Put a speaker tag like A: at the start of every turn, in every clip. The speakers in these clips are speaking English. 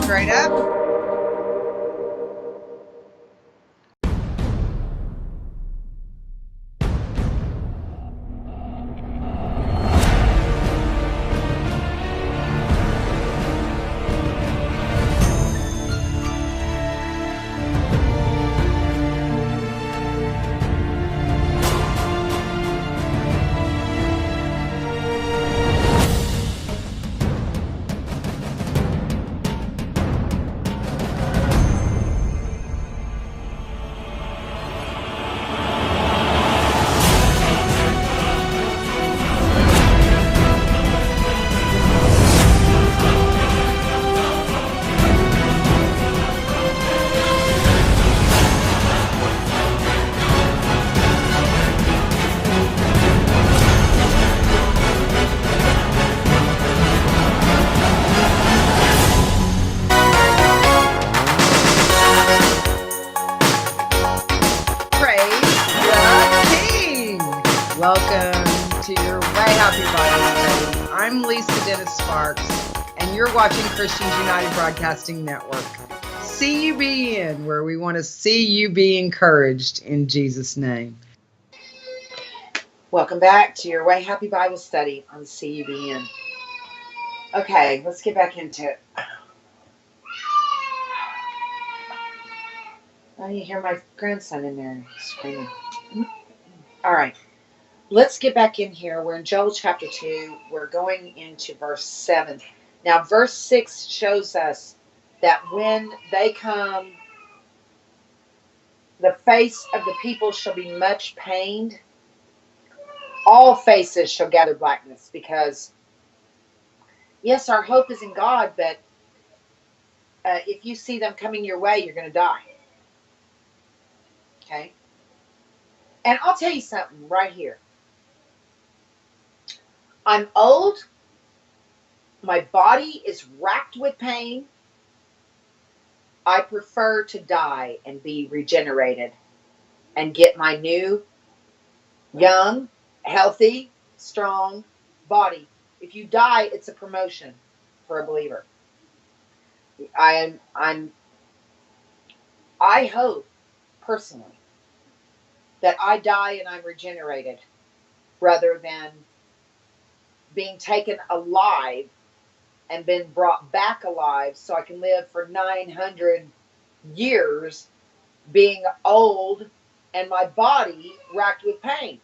A: Straight up. Welcome to your Way Happy Bible Study. I'm Lisa Dennis Sparks, and you're watching Christians United Broadcasting Network. CUBN, where we want to see you be encouraged in Jesus' name. Welcome back to your Way Happy Bible Study on CUBN. Okay, let's get back into it. Oh, you hear my grandson in there screaming. All right. Let's get back in here. We're in Joel chapter 2. We're going into verse 7. Now, verse 6 shows us that when they come, the face of the people shall be much pained. All faces shall gather blackness, because, yes, our hope is in God, but if you see them coming your way, you're going to die. Okay? And I'll tell you something right here. I'm old. My body is racked with pain. I prefer to die and be regenerated and get my new, young, healthy, strong body. If you die, it's a promotion for a believer. I hope personally that I die and I'm regenerated rather than being taken alive and been brought back alive so I can live for 900 years being old and my body racked with pain.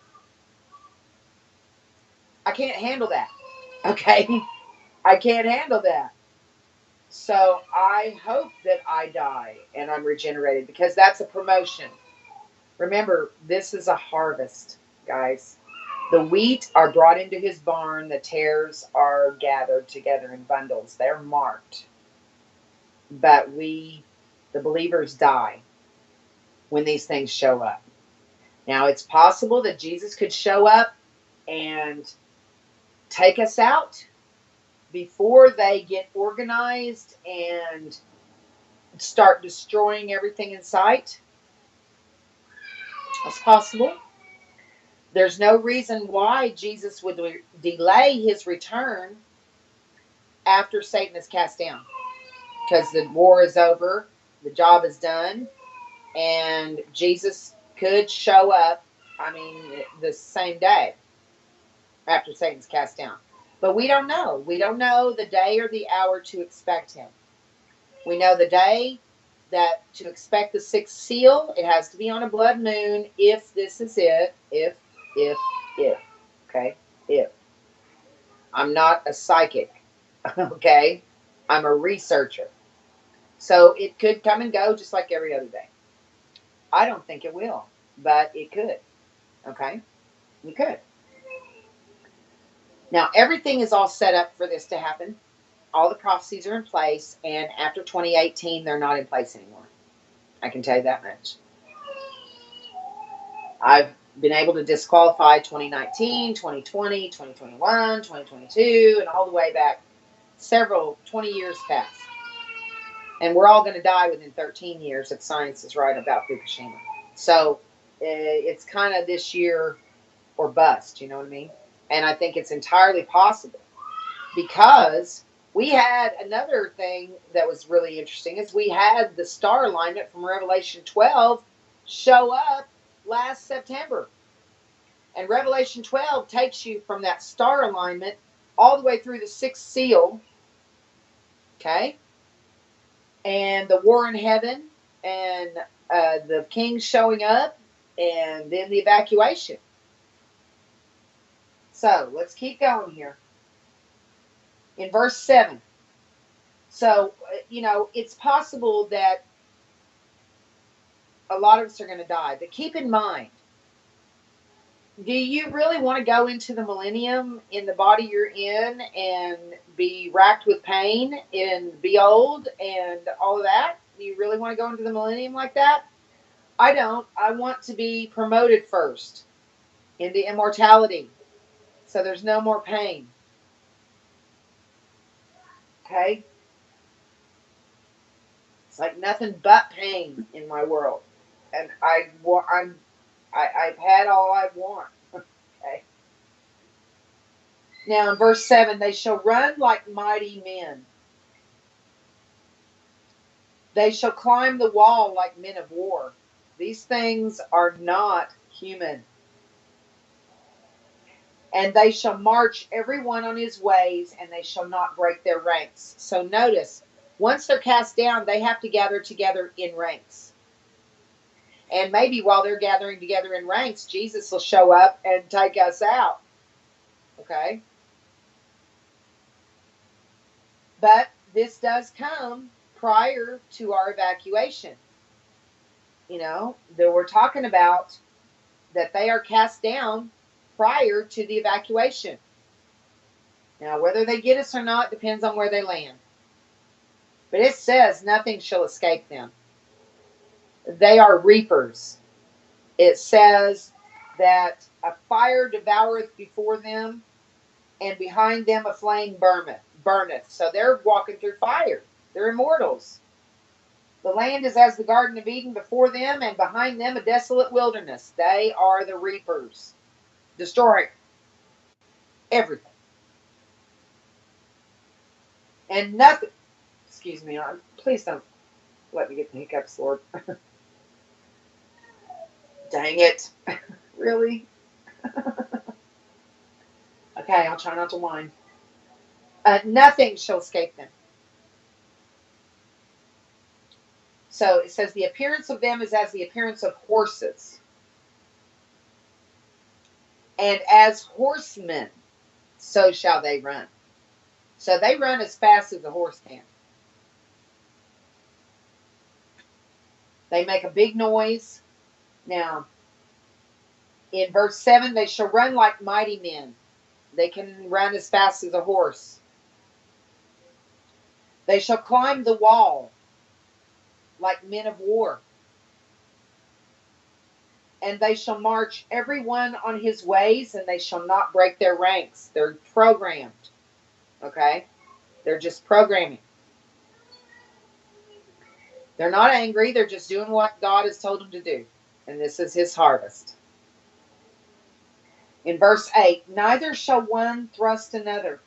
A: I can't handle that. Okay? I can't handle that. So I hope that I die and I'm regenerated, because that's a promotion. Remember, this is a harvest, guys. The wheat are brought into his barn. The tares are gathered together in bundles. They're marked. But we, the believers, die when these things show up. Now, it's possible that Jesus could show up and take us out before they get organized and start destroying everything in sight. It's possible. There's no reason why Jesus would delay his return after Satan is cast down, because the war is over, the job is done, and Jesus could show up, the same day after Satan's cast down. But we don't know. We don't know the day or the hour to expect him. We know the day that to expect the sixth seal, it has to be on a blood moon, if this is it, if, okay, if. I'm not a psychic, okay? I'm a researcher. So it could come and go just like every other day. I don't think it will, but it could, okay? It could. Now, everything is all set up for this to happen. All the prophecies are in place, and after 2018, they're not in place anymore. I can tell you that much. I've been able to disqualify 2019, 2020, 2021, 2022, and all the way back 20 years past. And we're all going to die within 13 years if science is right about Fukushima. So it's kind of this year or bust, you know what I mean? And I think it's entirely possible because we had another thing that was really interesting is we had the star alignment from Revelation 12 show up last September. And Revelation 12 takes you from that star alignment all the way through the sixth seal, okay? And the war in heaven, and the king showing up, and then the evacuation. So let's keep going here. In verse 7. So, it's possible that a lot of us are going to die. But keep in mind, do you really want to go into the millennium in the body you're in and be racked with pain and be old and all of that? Do you really want to go into the millennium like that? I don't. I want to be promoted first into immortality. So there's no more pain. Okay? It's like nothing but pain in my world. And I've had all I want. Okay. Now in verse 7, they shall run like mighty men. They shall climb the wall like men of war. These things are not human. And they shall march every one on his ways, and they shall not break their ranks. So notice, once they're cast down, they have to gather together in ranks. And maybe while they're gathering together in ranks, Jesus will show up and take us out. Okay? But this does come prior to our evacuation. That we're talking about that they are cast down prior to the evacuation. Now, whether they get us or not depends on where they land. But it says nothing shall escape them. They are reapers. It says that a fire devoureth before them, and behind them a flame burneth. So they're walking through fire. They're immortals. The land is as the Garden of Eden before them, and behind them a desolate wilderness. They are the reapers, destroying everything. And nothing, excuse me, please don't let me get the hiccups, Lord. Dang it. Really? Okay, I'll try not to whine. Nothing shall escape them. So it says the appearance of them is as the appearance of horses. And as horsemen, so shall they run. So they run as fast as a horse can. They make a big noise. Now, in verse 7, they shall run like mighty men. They can run as fast as a horse. They shall climb the wall like men of war. And they shall march every one on his ways, and they shall not break their ranks. They're programmed. Okay? They're just programming. They're not angry. They're just doing what God has told them to do. And this is his harvest. In verse 8, neither shall one thrust another.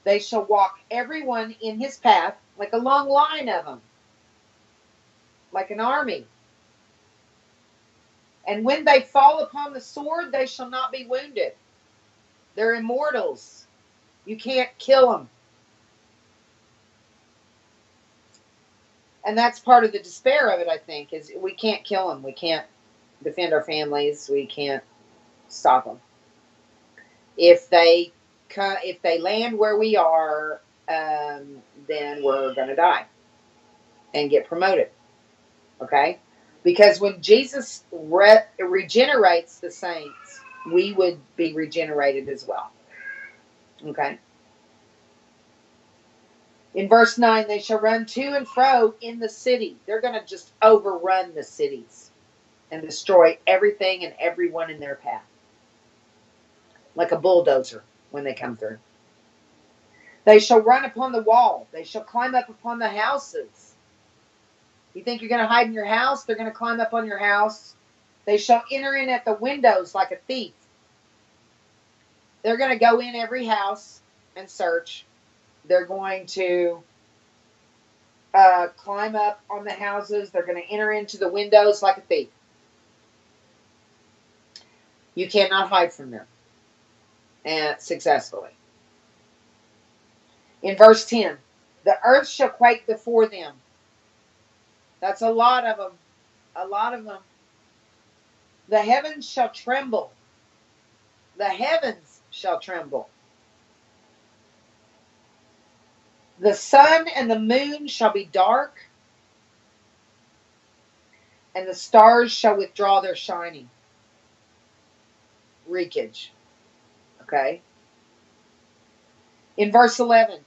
A: They shall walk every one in his path, like a long line of them, like an army. And when they fall upon the sword, they shall not be wounded. They're immortals. You can't kill them. And that's part of the despair of it, I think, is we can't kill them. We can't defend our families. We can't stop them. If they land where we are, then we're going to die and get promoted. Okay? Because when Jesus regenerates the saints, we would be regenerated as well. Okay? In verse 9, they shall run to and fro in the city. They're going to just overrun the cities and destroy everything and everyone in their path. Like a bulldozer when they come through. They shall run upon the wall. They shall climb up upon the houses. You think you're going to hide in your house? They're going to climb up on your house. They shall enter in at the windows like a thief. They're going to go in every house and search. They're going to climb up on the houses. They're going to enter into the windows like a thief. You cannot hide from them, and successfully. In verse 10, the earth shall quake before them. That's a lot of them. A lot of them. The heavens shall tremble. The heavens shall tremble. The sun and the moon shall be dark, and the stars shall withdraw their shining. Wreckage. Okay. In verse 11,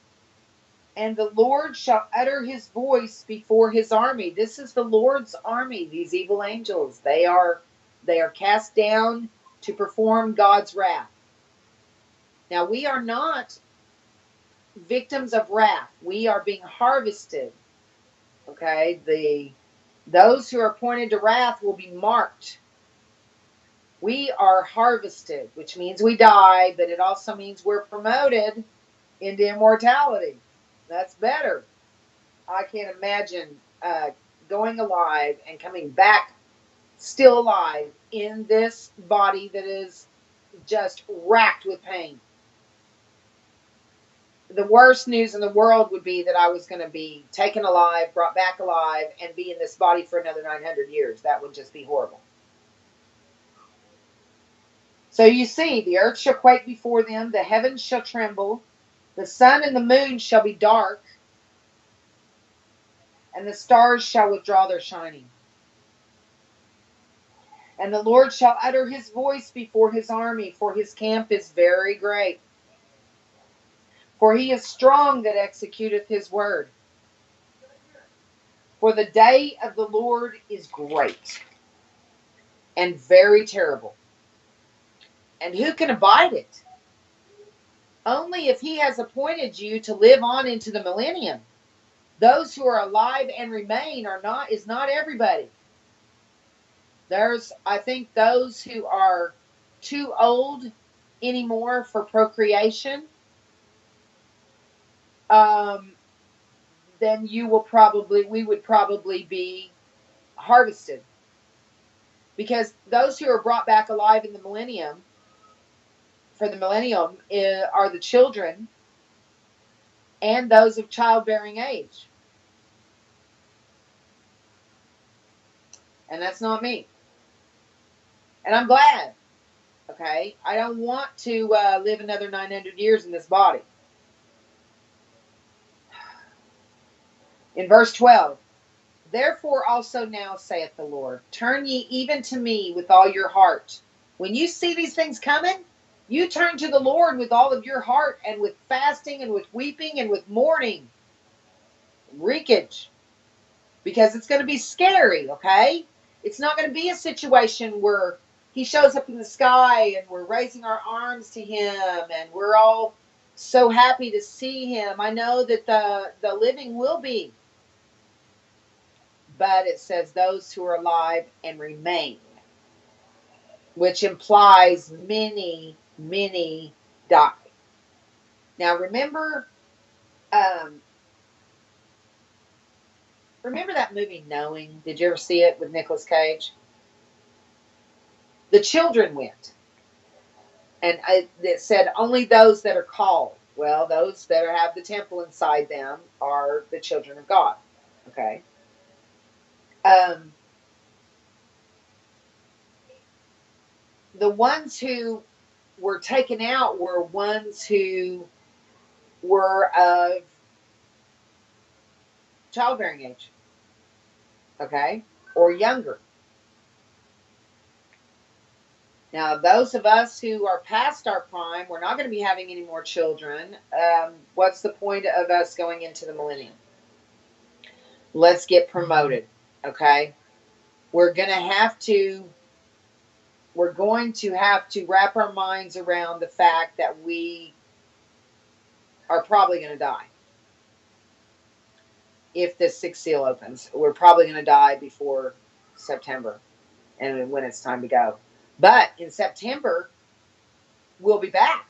A: and the Lord shall utter his voice before his army. This is the Lord's army, these evil angels. They are cast down to perform God's wrath. Now, we are not victims of wrath. We are being harvested. Okay? Those who are appointed to wrath will be marked. We are harvested, which means we die, but it also means we're promoted into immortality. That's better. I can't imagine going alive and coming back still alive in this body that is just racked with pain. The worst news in the world would be that I was going to be taken alive, brought back alive, and be in this body for another 900 years. That would just be horrible. So you see, the earth shall quake before them, the heavens shall tremble, the sun and the moon shall be dark, and the stars shall withdraw their shining. And the Lord shall utter his voice before his army, for his camp is very great. For he is strong that executeth his word. For the day of the Lord is great and very terrible. And who can abide it? Only if he has appointed you to live on into the millennium. Those who are alive and remain is not everybody. There's, I think, those who are too old anymore for procreation. Then we would probably be harvested. Because those who are brought back alive in the millennium, for the millennium, are the children and those of childbearing age. And that's not me. And I'm glad. Okay? I don't want to live another 900 years in this body. In verse 12, therefore also now saith the Lord, turn ye even to me with all your heart. When you see these things coming, you turn to the Lord with all of your heart, and with fasting and with weeping and with mourning. Wreckage. Because it's going to be scary, okay? It's not going to be a situation where he shows up in the sky and we're raising our arms to him and we're all so happy to see him. I know that the living will be. But it says those who are alive and remain, which implies many, many die. Now remember that movie Knowing? Did you ever see it with Nicolas Cage? The children went. And it said only those that are called. Well, those that have the temple inside them are the children of God. Okay? The ones who were taken out were ones who were of childbearing age. Okay? Or younger. Now, those of us who are past our prime, we're not going to be having any more children. What's the point of us going into the millennium? Let's get promoted. Okay? We're going to have to wrap our minds around the fact that we are probably going to die. If this sixth seal opens, we're probably going to die before September and when it's time to go. But in September, we'll be back.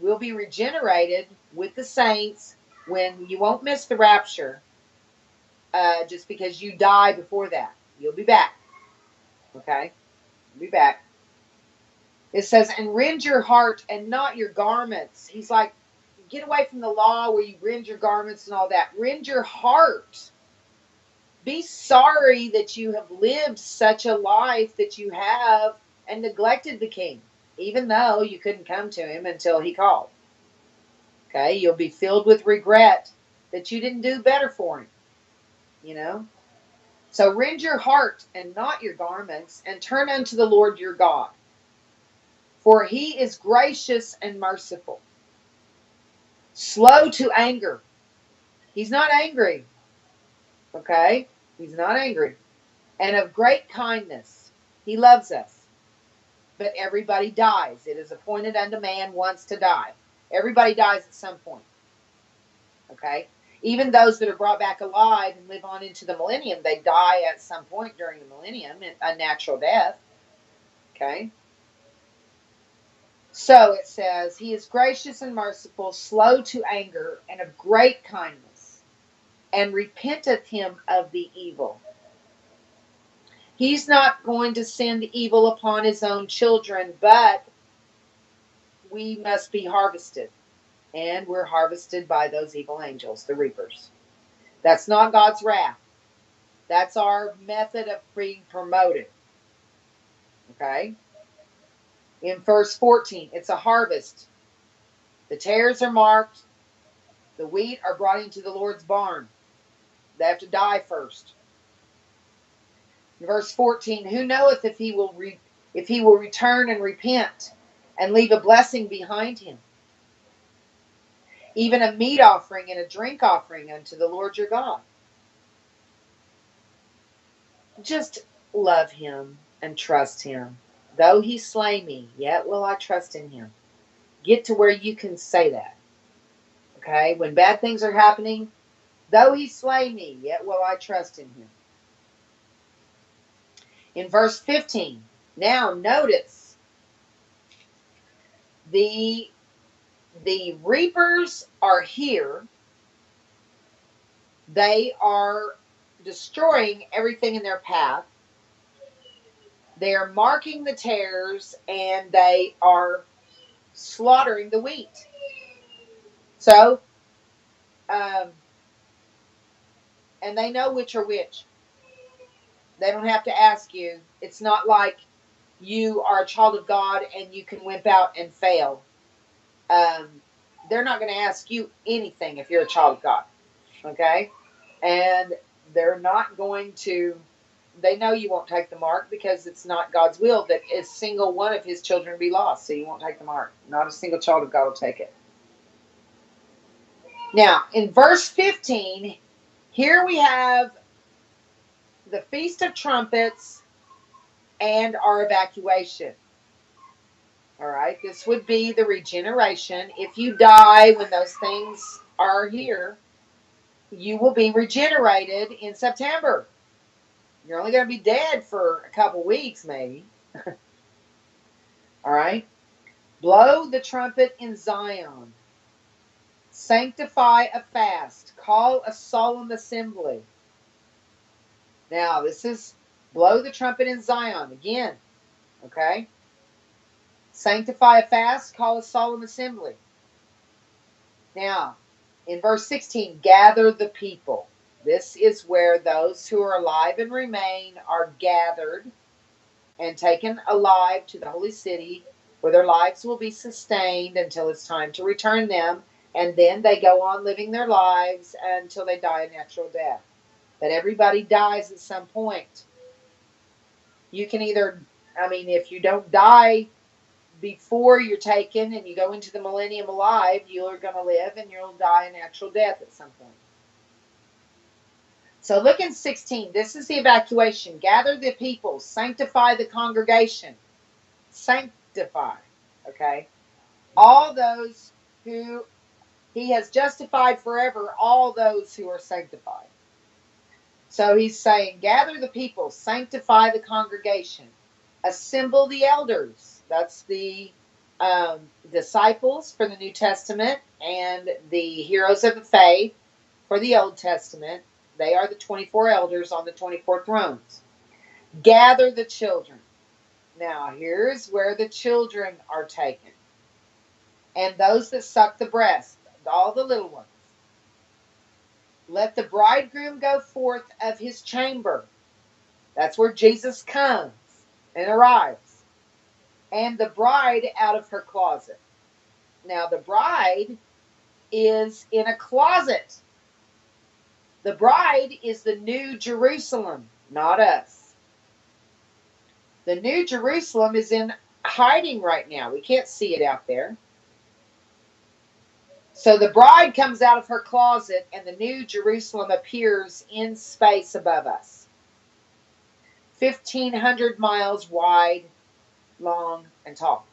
A: we'll be regenerated with the saints when you won't miss the rapture, just because you die before that. You'll be back. Okay? You'll be back. It says, and rend your heart and not your garments. He's like, get away from the law where you rend your garments and all that. Rend your heart. Be sorry that you have lived such a life that you have and neglected the king, even though you couldn't come to him until he called. Okay? You'll be filled with regret that you didn't do better for him. You know? So rend your heart and not your garments, and turn unto the Lord your God. For he is gracious and merciful, slow to anger. He's not angry. Okay? He's not angry. And of great kindness. He loves us. But everybody dies. It is appointed unto man once to die. Everybody dies at some point. Okay? Even those that are brought back alive and live on into the millennium, they die at some point during the millennium, a natural death. Okay? So it says, he is gracious and merciful, slow to anger, and of great kindness, and repenteth him of the evil. He's not going to send evil upon his own children, but we must be harvested. And we're harvested by those evil angels, the reapers. That's not God's wrath. That's our method of being promoted. Okay? In verse 14, it's a harvest. The tares are marked. The wheat are brought into the Lord's barn. They have to die first. In verse 14, who knoweth if he will return and repent and leave a blessing behind him? Even a meat offering and a drink offering unto the Lord your God. Just love him and trust him. Though he slay me, yet will I trust in him. Get to where you can say that. Okay? When bad things are happening, though he slay me, yet will I trust in him. In verse 15, now notice the reapers are here. They are destroying everything in their path. They are marking the tares, and they are slaughtering the wheat. So, and they know which are which. They don't have to ask you. It's not like you are a child of God and you can wimp out and fail. They're not going to ask you anything if you're a child of God. Okay? And they're not going to, they know you won't take the mark because it's not God's will that a single one of his children be lost. So you won't take the mark. Not a single child of God will take it. Now, in verse 15, here we have the Feast of Trumpets and our evacuation. All right, this would be the regeneration. If you die when those things are here, you will be regenerated in September. You're only going to be dead for a couple weeks, maybe. All right. Blow the trumpet in Zion. Sanctify a fast. Call a solemn assembly. Now, this is blow the trumpet in Zion again. Okay. Sanctify a fast. Call a solemn assembly. Now, in verse 16, gather the people. This is where those who are alive and remain are gathered and taken alive to the holy city, where their lives will be sustained until it's time to return them, and then they go on living their lives until they die a natural death. But everybody dies at some point. You can either, if you don't die before you're taken and you go into the millennium alive, you're going to live and you'll die a natural death at some point. So look in 16. This is the evacuation. Gather the people. Sanctify the congregation. Sanctify. Okay? All those who he has justified forever, all those who are sanctified. So he's saying, gather the people. Sanctify the congregation. Assemble the elders. That's the disciples for the New Testament and the heroes of the faith for the Old Testament. They are the 24 elders on the 24 thrones. Gather the children. Now, here's where the children are taken. And those that suck the breast, all the little ones. Let the bridegroom go forth of his chamber. That's where Jesus comes and arrives. And the bride out of her closet. Now, the bride is in a closet. The bride is the New Jerusalem, not us. The New Jerusalem is in hiding right now. We can't see it out there. So the bride comes out of her closet and the New Jerusalem appears in space above us. 1,500 miles wide, long, and tall.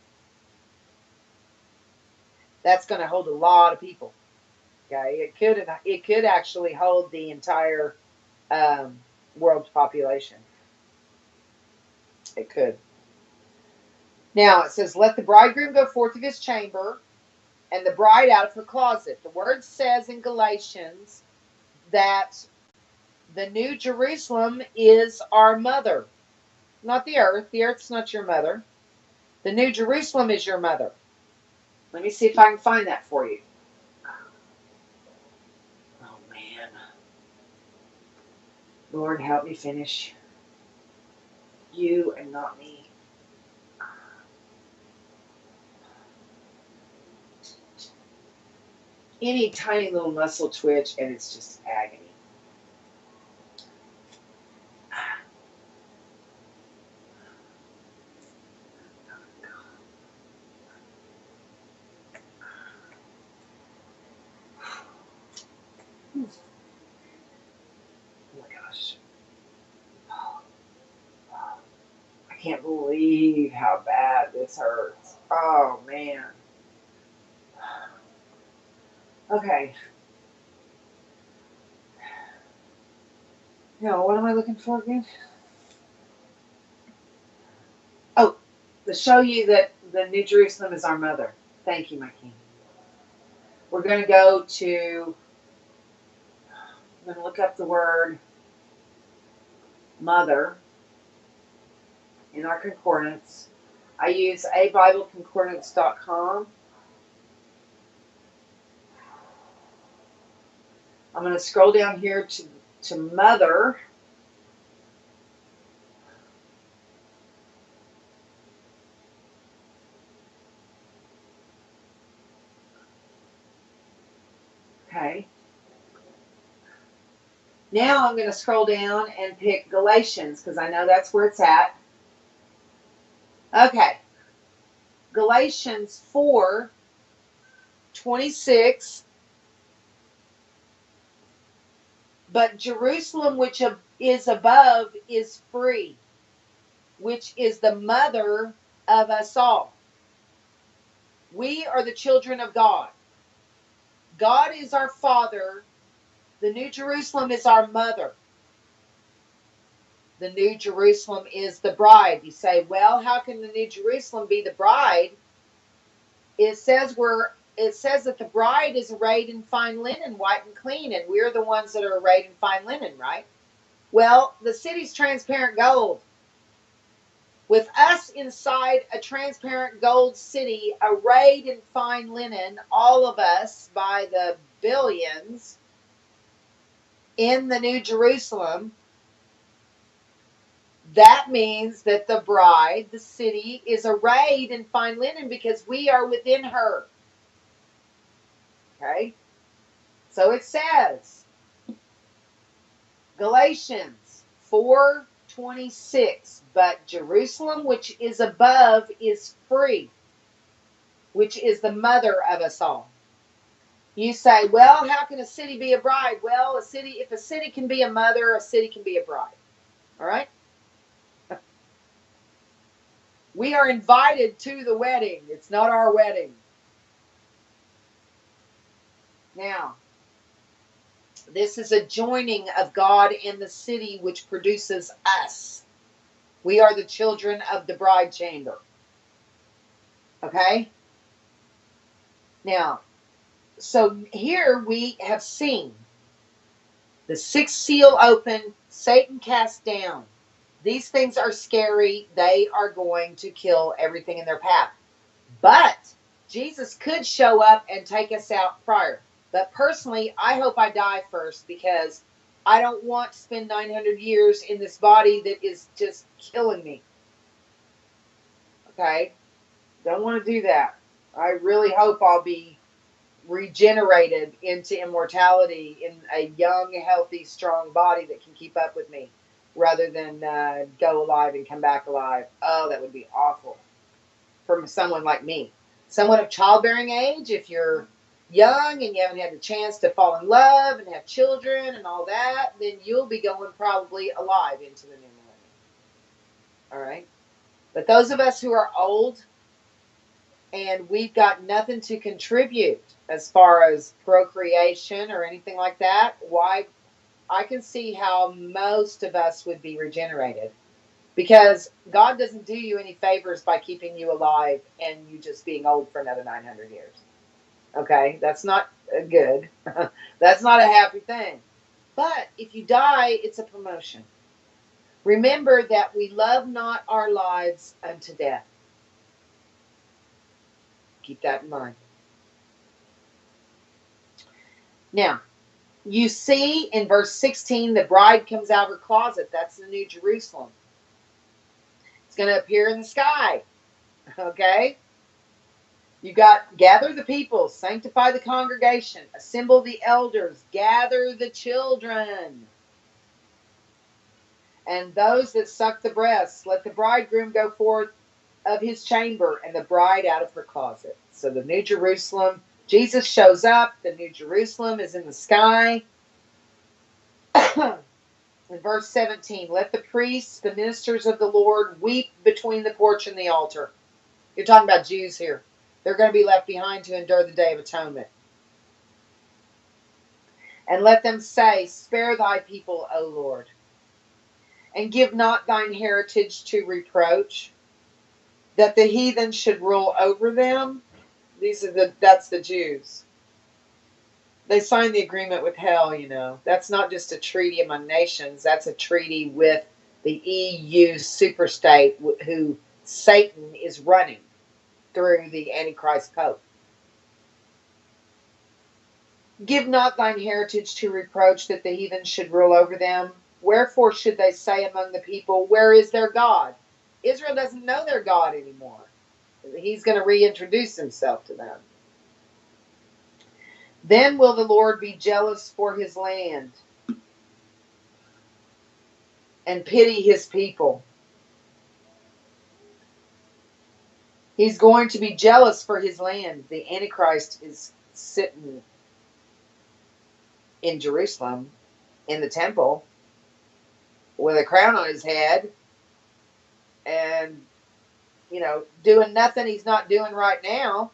A: That's going to hold a lot of people. Okay, it could actually hold the entire world population. It could. Now it says, "Let the bridegroom go forth of his chamber, and the bride out of her closet." The word says in Galatians that the New Jerusalem is our mother, not the earth. The earth's not your mother. The New Jerusalem is your mother. Let me see if I can find that for you. Oh, man. Lord, help me finish. You and not me. Any tiny little muscle twitch, and it's just agony. Oh my gosh. I can't believe how bad this hurts. Oh, man. Okay. Now, what am I looking for again? Oh, to show you that the New Jerusalem is our mother. Thank you, my king. We're going to go to, I'm going to look up the word mother in our concordance. I use abibleconcordance.com. I'm going to scroll down here to mother. Okay. Now I'm going to scroll down and pick Galatians because I know that's where it's at. Okay. Galatians 4:26. But Jerusalem which is above is free, which is the mother of us all. We are the children of God. God is our father. The New Jerusalem is our mother. The New Jerusalem is the bride. You say, well, how can the New Jerusalem be the bride? It says that the bride is arrayed in fine linen, white and clean, and we're the ones that are arrayed in fine linen, right? Well, the city's transparent gold. With us inside a transparent gold city, arrayed in fine linen, all of us by the billions in the New Jerusalem, that means that the bride, the city, is arrayed in fine linen because we are within her. Okay? So it says, Galatians 4:26, but Jerusalem which is above is free, which is the mother of us all. You say, well, how can a city be a bride? Well, if a city can be a mother, a city can be a bride. All right? We are invited to the wedding. It's not our wedding. Now, this is a joining of God in the city which produces us. We are the children of the bride chamber. Okay? Now, so here we have seen the sixth seal open, Satan cast down. These things are scary. They are going to kill everything in their path. But Jesus could show up and take us out prior. But personally, I hope I die first because I don't want to spend 900 years in this body that is just killing me. Okay? Don't want to do that. I really hope I'll be regenerated into immortality in a young, healthy, strong body that can keep up with me rather than go alive and come back alive. Oh, that would be awful for someone like me. Someone of childbearing age, if you're young and you haven't had the chance to fall in love and have children and all that, then you'll be going probably alive into the new millennium. All right? But those of us who are old and we've got nothing to contribute as far as procreation or anything like that, why I can see how most of us would be regenerated. Because God doesn't do you any favors by keeping you alive and you just being old for another 900 years. Okay? That's not good. That's not a happy thing. But if you die, it's a promotion. Remember that we love not our lives unto death. Keep that in mind. Now, you see in verse 16, the bride comes out of her closet. That's the New Jerusalem. It's going to appear in the sky. Okay? You got gather the people, sanctify the congregation, assemble the elders, gather the children, and those that suck the breasts. Let the bridegroom go forth of his chamber and the bride out of her closet. So the New Jerusalem, Jesus shows up. The New Jerusalem is in the sky. In verse 17, let the priests, the ministers of the Lord, weep between the porch and the altar. You're talking about Jews here. They're going to be left behind to endure the Day of Atonement. And let them say, spare thy people, O Lord, and give not thine heritage to reproach, that the heathen should rule over them. That's the Jews. They signed the agreement with hell, you know. That's not just a treaty among nations. That's a treaty with the EU superstate who Satan is running through the Antichrist Pope. Give not thine heritage to reproach, that the heathen should rule over them. Wherefore should they say among the people, where is their God? Israel doesn't know their God anymore. He's going to reintroduce himself to them. Then will the Lord be jealous for his land and pity his people. He's going to be jealous for his land. The Antichrist is sitting in Jerusalem, in the temple, with a crown on his head and, doing nothing he's not doing right now,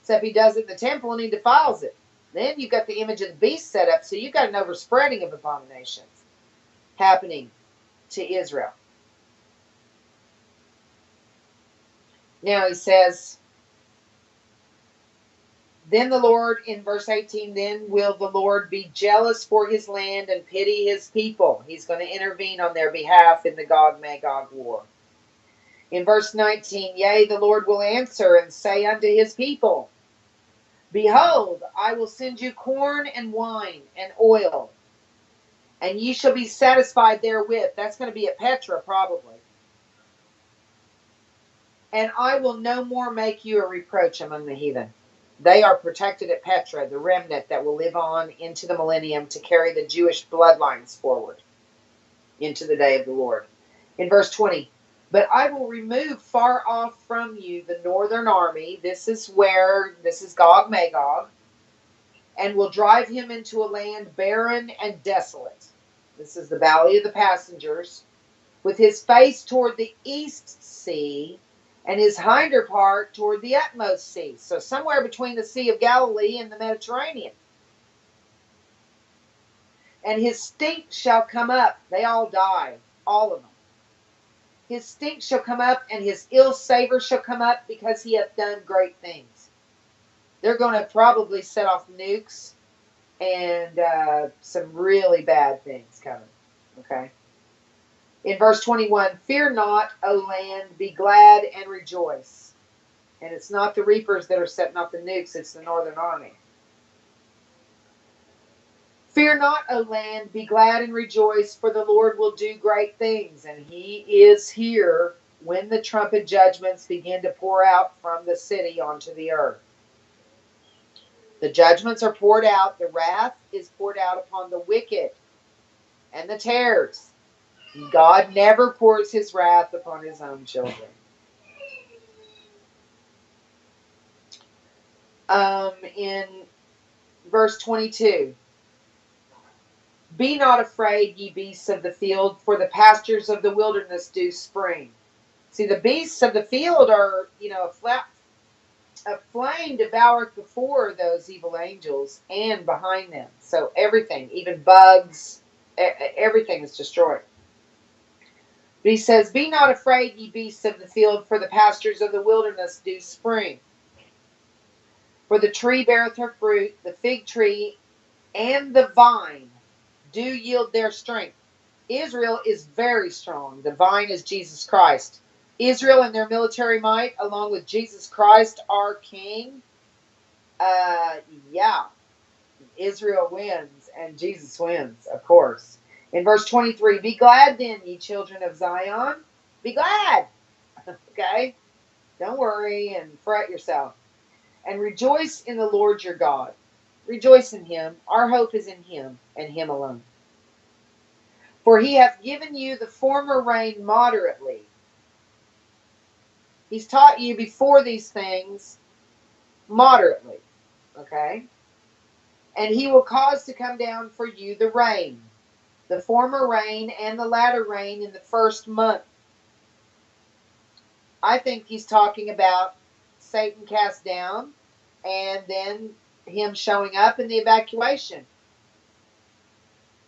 A: except he does it in the temple and he defiles it. Then you've got the image of the beast set up, so you've got an overspreading of abominations happening to Israel. Now he says, then the Lord, in verse 18, then will the Lord be jealous for his land and pity his people. He's going to intervene on their behalf in the Gog-Magog war. In verse 19, yea, the Lord will answer and say unto his people, behold, I will send you corn and wine and oil, and ye shall be satisfied therewith. That's going to be at Petra, probably. And I will no more make you a reproach among the heathen. They are protected at Petra, the remnant that will live on into the millennium to carry the Jewish bloodlines forward into the day of the Lord. In verse 20, but I will remove far off from you the northern army. This is Gog-Magog, and will drive him into a land barren and desolate. This is the valley of the passengers, with his face toward the east sea, and his hinder part toward the utmost sea. So somewhere between the Sea of Galilee and the Mediterranean. And his stink shall come up. They all die, all of them. His stink shall come up, and his ill savor shall come up, because he hath done great things. They're going to probably set off nukes and some really bad things coming. Okay. In verse 21, fear not, O land, be glad and rejoice. And it's not the reapers that are setting off the nukes, it's the Northern Army. Fear not, O land, be glad and rejoice, for the Lord will do great things, and he is here when the trumpet judgments begin to pour out from the city onto the earth. The judgments are poured out, the wrath is poured out upon the wicked and the tares. God never pours his wrath upon his own children. In verse 22, be not afraid, ye beasts of the field, for the pastures of the wilderness do spring. See, the beasts of the field are, a flame devoureth before those evil angels and behind them. So everything, even bugs, everything is destroyed. But he says, be not afraid, ye beasts of the field, for the pastures of the wilderness do spring. For the tree beareth her fruit, the fig tree and the vine do yield their strength. Israel is very strong. The vine is Jesus Christ. Israel and their military might, along with Jesus Christ, our King. Israel wins and Jesus wins, of course. In verse 23, be glad then, ye children of Zion. Be glad. Okay? Don't worry and fret yourself. And rejoice in the Lord your God. Rejoice in him. Our hope is in him and him alone. For he hath given you the former rain moderately. He's taught you before these things moderately. Okay? And he will cause to come down for you the rain, the former rain and the latter rain in the first month. I think he's talking about Satan cast down and then him showing up in the evacuation.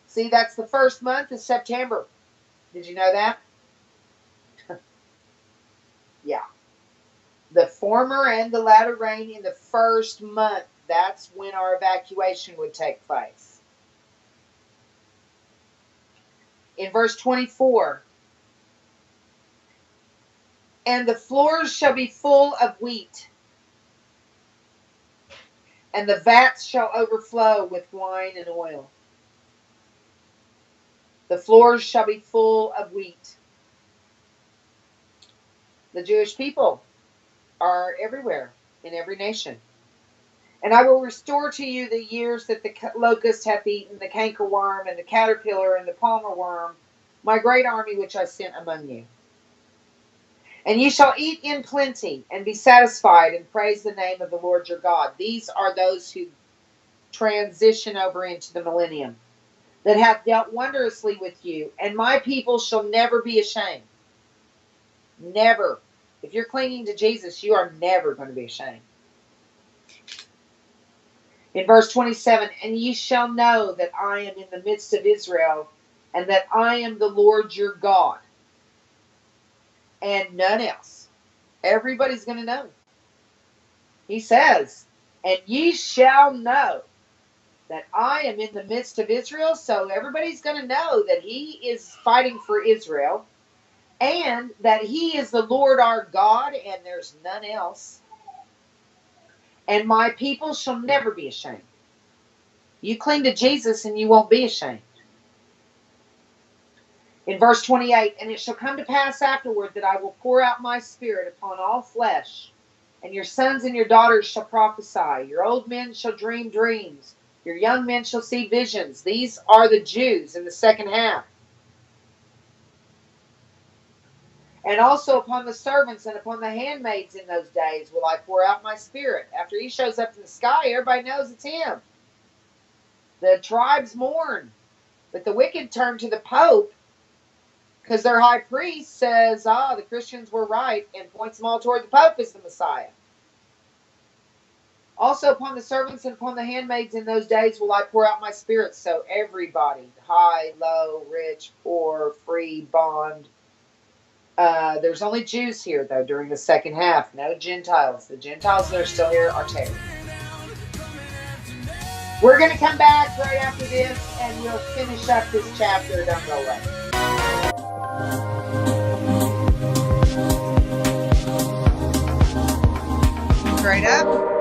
A: See, that's the first month of September. Did you know that? Yeah. The former and the latter rain in the first month. That's when our evacuation would take place. In verse 24, and the floors shall be full of wheat, and the vats shall overflow with wine and oil. The floors shall be full of wheat. The Jewish people are everywhere, in every nation. And I will restore to you the years that the locust hath eaten, the cankerworm, and the caterpillar, and the palmer worm, my great army which I sent among you. And ye shall eat in plenty, and be satisfied, and praise the name of the Lord your God. These are those who transition over into the millennium, that hath dealt wondrously with you, and my people shall never be ashamed. Never. If you're clinging to Jesus, you are never going to be ashamed. In verse 27, and ye shall know that I am in the midst of Israel, and that I am the Lord your God, and none else. Everybody's going to know. He says, and ye shall know that I am in the midst of Israel. So everybody's going to know that he is fighting for Israel, and that he is the Lord our God, and there's none else. And my people shall never be ashamed. You cling to Jesus and you won't be ashamed. In verse 28, and it shall come to pass afterward that I will pour out my spirit upon all flesh, and your sons and your daughters shall prophesy. Your old men shall dream dreams. Your young men shall see visions. These are the Jews in the second half. And also upon the servants and upon the handmaids in those days will I pour out my spirit. After he shows up in the sky, everybody knows it's him. The tribes mourn, but the wicked turn to the Pope, because their high priest says, the Christians were right, and points them all toward the Pope as the Messiah. Also upon the servants and upon the handmaids in those days will I pour out my spirit. So everybody, high, low, rich, poor, free, bond. There's only Jews here, though, during the second half. No Gentiles. The Gentiles that are still here are taken. We're going to come back right after this, and we'll finish up this chapter. Don't go away.
B: Straight up.